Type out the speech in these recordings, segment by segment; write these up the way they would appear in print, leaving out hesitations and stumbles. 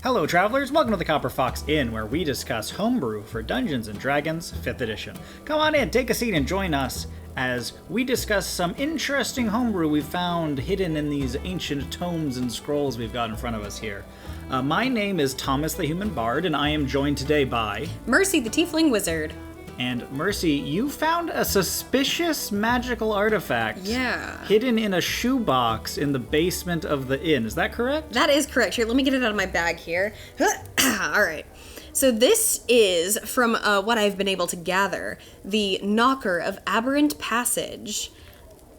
Hello travelers, welcome to the Copper Fox Inn, where we discuss Homebrew for Dungeons & Dragons 5th edition. Come on in, take a seat and join us as we discuss some interesting homebrew we've found hidden in these ancient tomes and scrolls we've got in front of us here. My name is Thomas the Human Bard, and I am joined today by... Mercy the Tiefling Wizard. And Mercy, you found a suspicious magical artifact hidden in a shoebox in the basement of the inn. Is that correct? That is correct. Here, let me get it out of my bag here. All right. So this is, from what I've been able to gather, the Knocker of Aberrant Passage,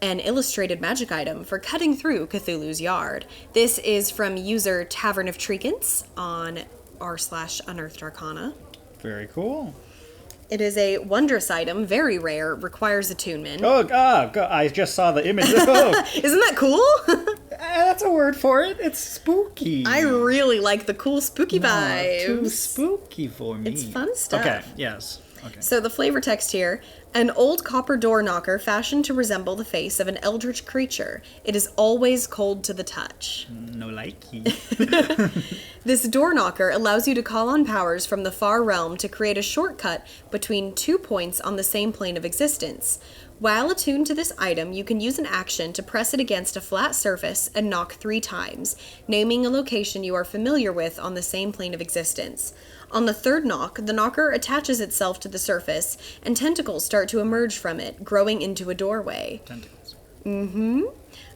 an illustrated magic item for cutting through Cthulhu's Yard. This is from user Tavern of Treecants on r/Unearthed Arcana. Very cool. It is a wondrous item, very rare, requires attunement. I just saw the image. Oh. Isn't that cool? That's a word for it. It's spooky. I really like the cool spooky vibes. Too spooky for me. It's fun stuff. Okay, yes. Okay. So the flavor text here, an old copper door knocker fashioned to resemble the face of an eldritch creature. It is always cold to the touch. No likey. This door knocker allows you to call on powers from the far realm to create a shortcut between 2 points on the same plane of existence. While attuned to this item, you can use an action to press it against a flat surface and knock 3 times, naming a location you are familiar with on the same plane of existence. On the third knock, the knocker attaches itself to the surface, and tentacles start to emerge from it, growing into a doorway. Tentacles.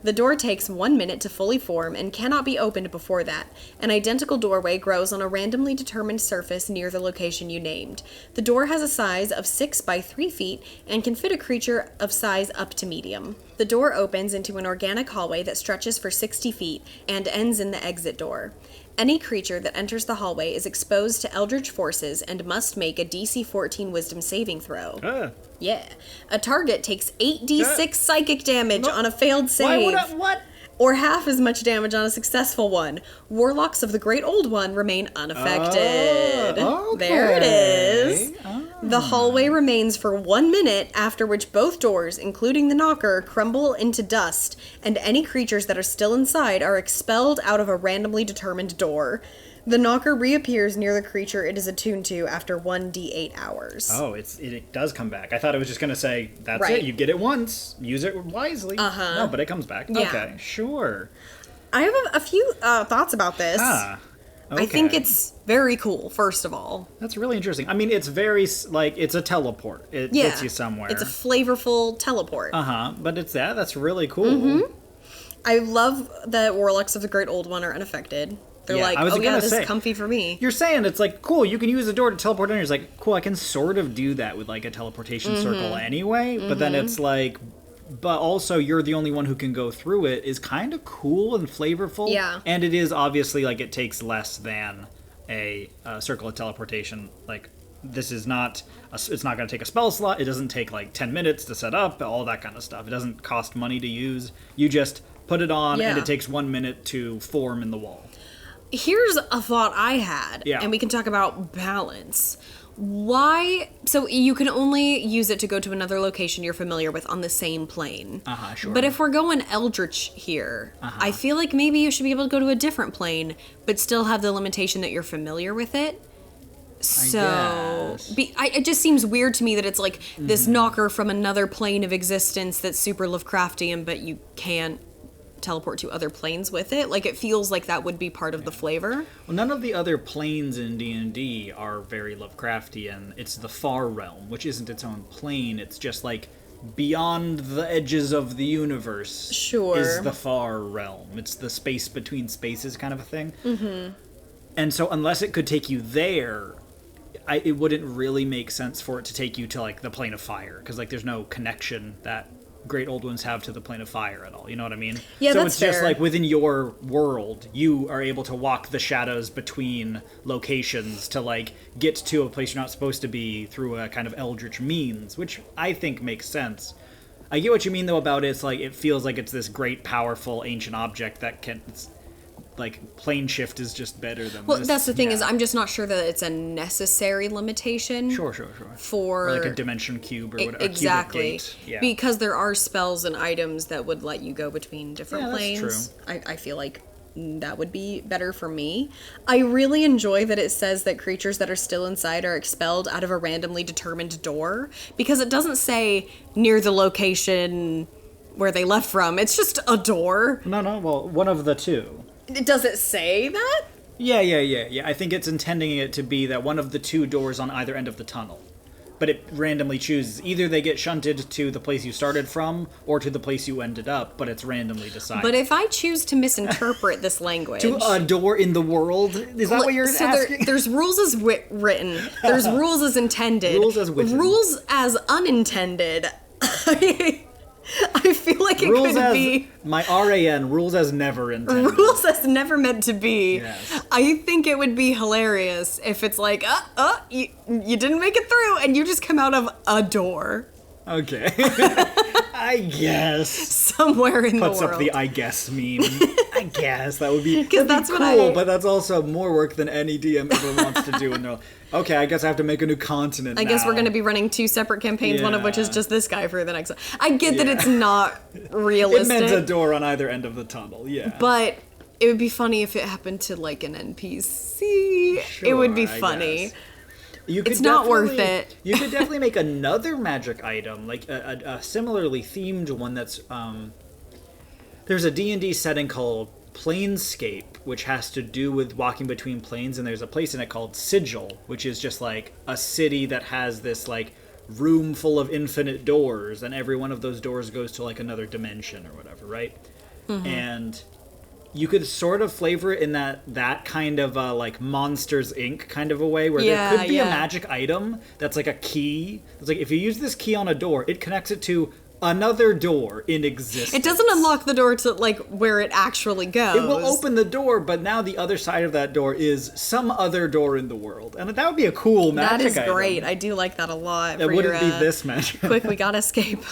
The door takes 1 minute to fully form and cannot be opened before that. An identical doorway grows on a randomly determined surface near the location you named. The door has a size of 6 by 3 feet and can fit a creature of size up to medium. The door opens into an organic hallway that stretches for 60 feet and ends in the exit door. Any creature that enters the hallway is exposed to eldritch forces and must make a DC 14 Wisdom saving throw. Yeah. A target takes 8d6 psychic damage on a failed save. Why would I, what? Or half as much damage on a successful one. Warlocks of the Great Old One remain unaffected. Okay. There it is. The hallway remains for 1 minute, after which both doors, including the knocker, crumble into dust, and any creatures that are still inside are expelled out of a randomly determined door. The knocker reappears near the creature it is attuned to after 1d8 hours. Oh, it does come back. I thought it was just going to say, that's Right. it, you get it once, use it wisely. No, but it comes back. Yeah. Okay, sure. I have a few thoughts about this. Okay. I think it's very cool, first of all. That's really interesting. I mean, it's very, it's a teleport. It gets you somewhere. It's a flavorful teleport. But it's that's really cool. I love that Warlocks of the Great Old One are unaffected. They're this is comfy for me. You're saying it's like, cool, you can use the door to teleport in. It's like, cool, I can sort of do that with like a teleportation circle anyway. But then it's like, but also you're the only one who can go through it is kind of cool and flavorful. Yeah. And it is obviously like it takes less than a circle of teleportation. Like this is not, it's not going to take a spell slot. It doesn't take like 10 minutes to set up, all that kind of stuff. It doesn't cost money to use. You just put it on and it takes 1 minute to form in the wall. Here's a thought I had, and we can talk about balance. Why? So you can only use it to go to another location you're familiar with on the same plane. Sure. But if we're going Eldritch here, I feel like maybe you should be able to go to a different plane, but still have the limitation that you're familiar with it. So, it just seems weird to me that it's like this knocker from another plane of existence that's super Lovecraftian, but you can't teleport to other planes with it. Like, it feels like that would be part of the flavor. Well, none of the other planes in D&D are very Lovecraftian. It's the far realm, which isn't its own plane. It's just like beyond the edges of the universe is the far realm. It's the space between spaces kind of a thing. And so unless it could take you there, it wouldn't really make sense for it to take you to like the plane of fire, because like there's no connection that Great Old Ones have to the plane of fire at all. You know what I mean? Yeah, so that's it's just fair. like within your world, you are able to walk the shadows between locations to like get to a place you're not supposed to be through a kind of eldritch means, which I think makes sense. I get what you mean though about it's like it feels like it's this great, powerful, ancient object that can. Like, plane shift is just better than Well, this. that's the thing is I'm just not sure that it's a necessary limitation. Sure. For or like a dimension cube or whatever. Exactly. A cubic gate. Because there are spells and items that would let you go between different planes. That's true. I feel like that would be better for me. I really enjoy that it says that creatures that are still inside are expelled out of a randomly determined door, because it doesn't say near the location where they left from. It's just a door. No, well, one of the two. Does it say that? Yeah. I think it's intending it to be that one of the two doors on either end of the tunnel. But it randomly chooses. Either they get shunted to the place you started from or to the place you ended up, but it's randomly decided. But if I choose to misinterpret this language... To a door in the world? Is that what you're asking? There's rules as written. There's rules as intended. Rules as written. Rules as unintended. I feel like it rules could be... My RAN, rules as never intended. Rules as never meant to be. Yes. I think it would be hilarious if it's like, you didn't make it through, and you just come out of a door. Okay. I guess. Somewhere in the world. Puts up the I guess meme. I guess. That would be, that's cool, but that's also more work than any DM ever wants to do. And they're like, okay, I guess I have to make a new continent I guess we're going to be running 2 separate campaigns, one of which is just this guy for the next one. I get that it's not realistic. It meant a door on either end of the tunnel, yeah. But it would be funny if it happened to, like, an NPC. Sure, it would be funny. It's not worth it. You could definitely make another magic item, like a similarly themed one that's... there's a D&D setting called Planescape, which has to do with walking between planes, and there's a place in it called Sigil, which is just like a city that has this like room full of infinite doors, and every one of those doors goes to like another dimension or whatever, right? Mm-hmm. And you could sort of flavor it in that kind of like Monsters Inc. kind of a way, where there could be a magic item that's like a key. It's like if you use this key on a door, it connects it to another door in existence. It doesn't unlock the door to like where it actually goes. It will open the door, but now the other side of that door is some other door in the world, and that would be a cool magic item. That is great. I do like that a lot. It wouldn't be this magic. Quick, we gotta escape.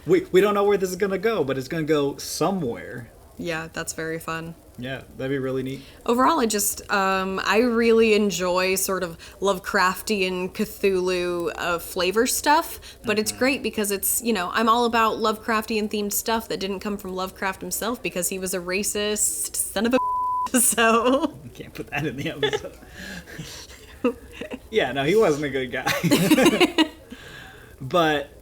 we don't know where this is gonna go, but it's gonna go somewhere. Yeah, that's very fun. Yeah, that'd be really neat. Overall, I really enjoy sort of Lovecraftian Cthulhu flavor stuff, but it's great because it's, I'm all about Lovecraftian themed stuff that didn't come from Lovecraft himself because he was a racist son of a so... You can't put that in the episode. Yeah, no, he wasn't a good guy. But...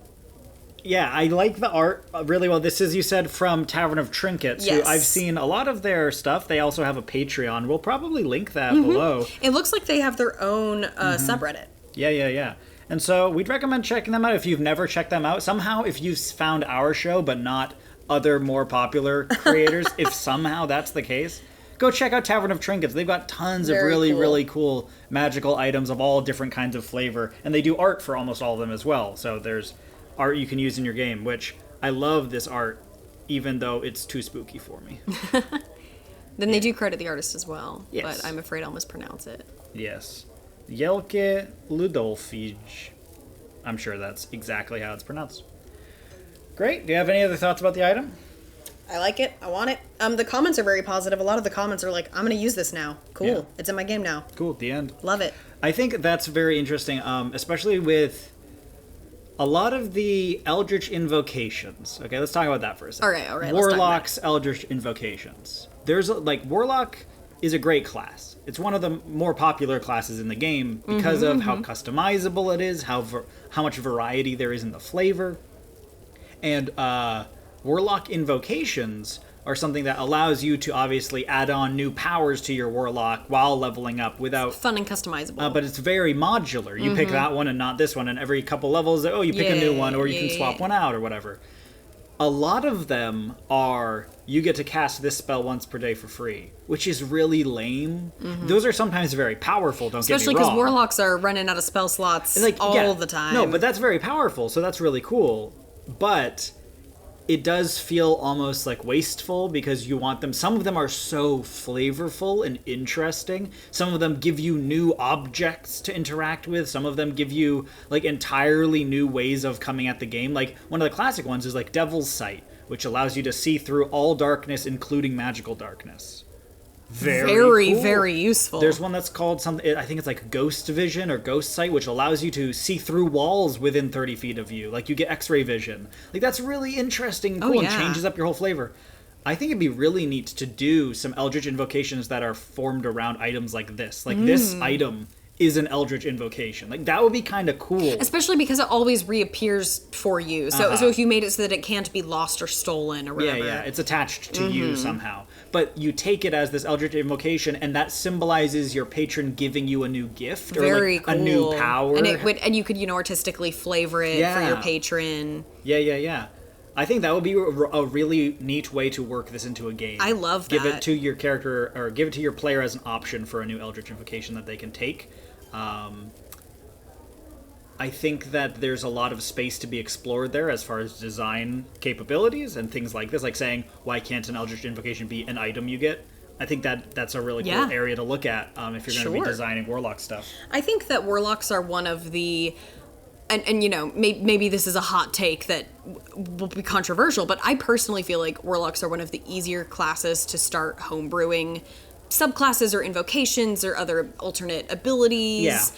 yeah, I like the art really well. This is, you said, from Tavern of Trinkets, who I've seen a lot of their stuff. They also have a Patreon. We'll probably link that below. It looks like they have their own subreddit. Yeah. And so we'd recommend checking them out if you've never checked them out. Somehow, if you've found our show but not other more popular creators, if somehow that's the case, go check out Tavern of Trinkets. They've got tons of really cool magical items of all different kinds of flavor. And they do art for almost all of them as well. So there's art you can use in your game, which I love this art, even though it's too spooky for me. Then they do credit the artist as well, yes. But I'm afraid I'll mispronounce it. Yes. Jelke Ludolfij. I'm sure that's exactly how it's pronounced. Great. Do you have any other thoughts about the item? I like it. I want it. The comments are very positive. A lot of the comments are like, I'm going to use this now. Cool. Yeah. It's in my game now. Cool. The end. Love it. I think that's very interesting, especially with... a lot of the Eldritch invocations. Okay, let's talk about that for a second. All right. Warlock's Eldritch invocations. There's Warlock is a great class. It's one of the more popular classes in the game because of how customizable it is, how much variety there is in the flavor, and Warlock invocations are something that allows you to obviously add on new powers to your Warlock while leveling up without... fun and customizable. But it's very modular. You pick that one and not this one, and every couple levels, you pick a new one, or you can swap one out, or whatever. A lot of them are, you get to cast this spell once per day for free, which is really lame. Those are sometimes very powerful, don't Especially get me wrong. because Warlocks are running out of spell slots all the time. No, but that's very powerful, so that's really cool. But... it does feel almost like wasteful because you want them. Some of them are so flavorful and interesting. Some of them give you new objects to interact with. Some of them give you like entirely new ways of coming at the game. Like one of the classic ones is like Devil's Sight, which allows you to see through all darkness, including magical darkness. Very cool. Very useful. There's one that's called something, I think it's like Ghost Vision or Ghost Sight, which allows you to see through walls within 30 feet of you. Like you get X-ray vision. Like that's really interesting and cool and changes up your whole flavor. I think it'd be really neat to do some Eldritch invocations that are formed around items like this. Like, this item is an Eldritch invocation. Like, that would be kind of cool. Especially because it always reappears for you. So so if you made it so that it can't be lost or stolen or whatever. Yeah, it's attached to you somehow. But you take it as this Eldritch invocation, and that symbolizes your patron giving you a new gift or Very cool. a new power. And you could, artistically flavor it for your patron. Yeah. I think that would be a really neat way to work this into a game. I love that. Give it to your character, or give it to your player as an option for a new Eldritch invocation that they can take. I think that there's a lot of space to be explored there as far as design capabilities and things like this, like saying, why can't an Eldritch invocation be an item you get? I think that's a really cool area to look at if you're going to be designing Warlock stuff. I think that Warlocks are one of the... And maybe this is a hot take that will be controversial, but I personally feel like Warlocks are one of the easier classes to start homebrewing subclasses or invocations or other alternate abilities.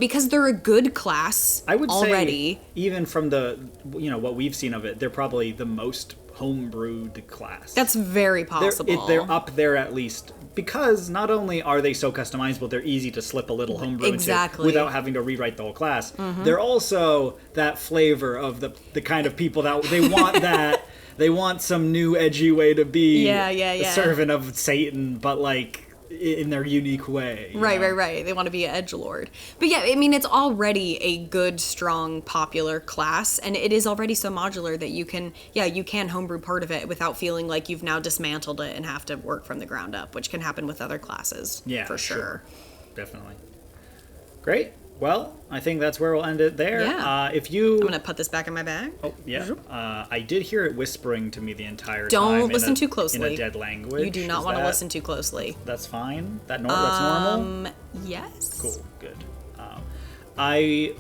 Because they're a good class I would already. Say, even from the, what we've seen of it, they're probably the most homebrewed class. That's very possible. They're up there at least, because not only are they so customizable, they're easy to slip a little homebrew into without having to rewrite the whole class. They're also that flavor of the kind of people that they want that. They want some new edgy way to be a servant of Satan, but like in their unique way. Right. They want to be an edgelord. But yeah, I mean, it's already a good, strong, popular class, and it is already so modular that you can homebrew part of it without feeling like you've now dismantled it and have to work from the ground up, which can happen with other classes. Yeah, for sure. Definitely. Great. Well, I think that's where we'll end it there. Yeah. I'm going to put this back in my bag. Oh, yeah. I did hear it whispering to me the entire time. Don't listen too closely. In a dead language. You do not want to listen too closely. That's fine? That's normal? Yes. Cool. Good. I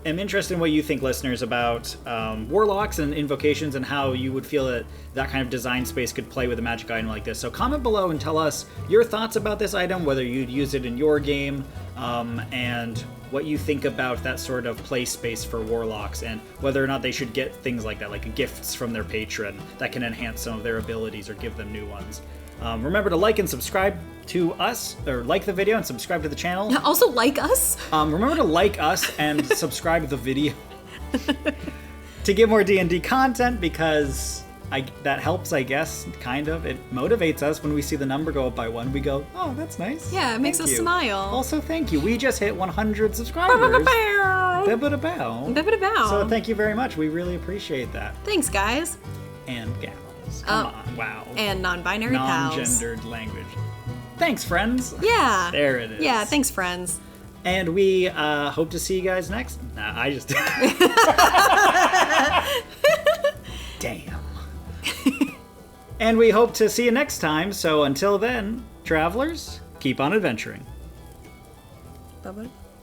am interested in what you think, listeners, about Warlocks and invocations and how you would feel that kind of design space could play with a magic item like this. So comment below and tell us your thoughts about this item, whether you'd use it in your game, and what you think about that sort of play space for Warlocks, and whether or not they should get things like that, like gifts from their patron that can enhance some of their abilities or give them new ones. Remember to like and subscribe to us, or like the video and subscribe to the channel. Yeah, also like us. Remember to like us and subscribe to the video to get more D&D content, because that helps, I guess, kind of. It motivates us when we see the number go up by 1. We go, oh, that's nice. Yeah, it makes us smile. Also, thank you. We just hit 100 subscribers. Ba-ba-da-bow. So thank you very much. We really appreciate that. Thanks, guys. And gals. Come on. Wow. And non-binary pals. Non-gendered language. Thanks, friends. Yeah. There it is. Yeah, thanks, friends. And we hope to see you guys next. Nah, I just... Damn. And we hope to see you next time. So until then, travelers, keep on adventuring. Bye-bye.